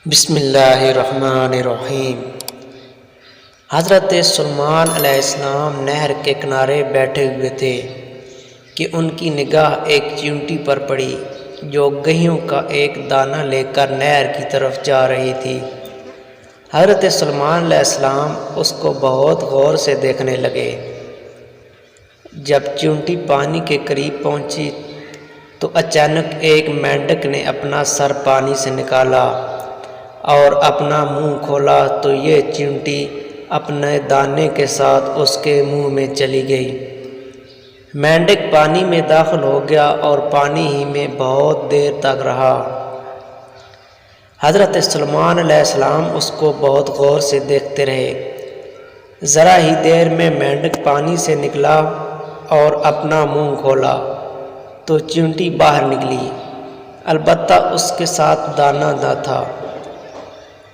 بسم اللہ الرحمن الرحیم۔ حضرت سلیمان علیہ السلام نہر کے کنارے بیٹھے ہوئے تھے کہ ان کی نگاہ ایک چیونٹی پر پڑی جو گیہوں کا ایک دانہ لے کر نہر کی طرف جا رہی تھی۔ حضرت سلیمان علیہ السلام اس کو بہت غور سے دیکھنے لگے۔ جب چیونٹی پانی کے قریب پہنچی تو اچانک ایک مینڈک نے اپنا سر پانی سے نکالا اور اپنا منہ کھولا تو یہ چیونٹی اپنے دانے کے ساتھ اس کے منہ میں چلی گئی۔ مینڈک پانی میں داخل ہو گیا اور پانی ہی میں بہت دیر تک رہا۔ حضرت سلیمان علیہ السلام اس کو بہت غور سے دیکھتے رہے۔ ذرا ہی دیر میں مینڈک پانی سے نکلا اور اپنا منہ کھولا تو چیونٹی باہر نکلی، البتہ اس کے ساتھ دانہ نہ تھا۔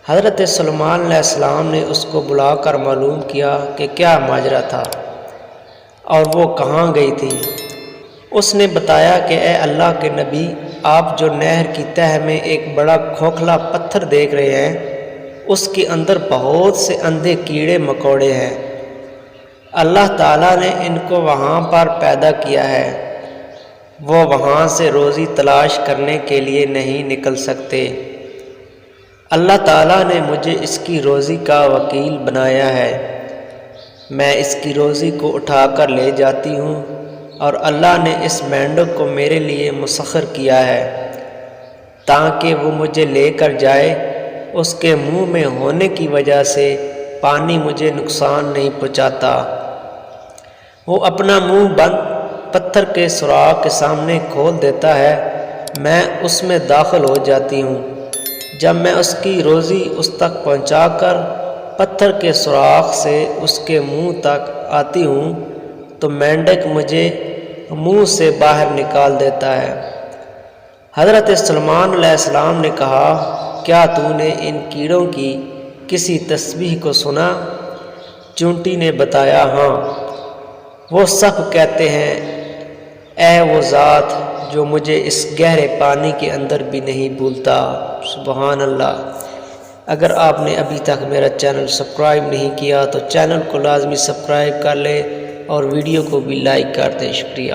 حضرت سلیمان علیہ السلام نے اس کو بلا کر معلوم کیا کہ کیا ماجرا تھا اور وہ کہاں گئی تھی۔ اس نے بتایا کہ اے اللہ کے نبی، آپ جو نہر کی تہ میں ایک بڑا کھوکھلا پتھر دیکھ رہے ہیں، اس کے اندر بہت سے اندھے کیڑے مکوڑے ہیں۔ اللہ تعالیٰ نے ان کو وہاں پر پیدا کیا ہے، وہ وہاں سے روزی تلاش کرنے کے لیے نہیں نکل سکتے۔ اللہ تعالیٰ نے مجھے اس کی روزی کا وکیل بنایا ہے، میں اس کی روزی کو اٹھا کر لے جاتی ہوں اور اللہ نے اس مینڈک کو میرے لیے مسخر کیا ہے تاکہ وہ مجھے لے کر جائے۔ اس کے منہ میں ہونے کی وجہ سے پانی مجھے نقصان نہیں پہنچاتا۔ وہ اپنا منہ بند پتھر کے سوراخ کے سامنے کھول دیتا ہے، میں اس میں داخل ہو جاتی ہوں۔ جب میں اس کی روزی اس تک پہنچا کر پتھر کے سوراخ سے اس کے منہ تک آتی ہوں تو مینڈک مجھے منہ سے باہر نکال دیتا ہے۔ حضرت سلیمان علیہ السلام نے کہا، کیا تو نے ان کیڑوں کی کسی تسبیح کو سنا؟ چیونٹی نے بتایا، ہاں، وہ سب کہتے ہیں، اے وہ ذات جو مجھے اس گہرے پانی کے اندر بھی نہیں بھولتا۔ سبحان اللہ۔ اگر آپ نے ابھی تک میرا چینل سبسکرائب نہیں کیا تو چینل کو لازمی سبسکرائب کر لیں اور ویڈیو کو بھی لائک کر دیں۔ شکریہ۔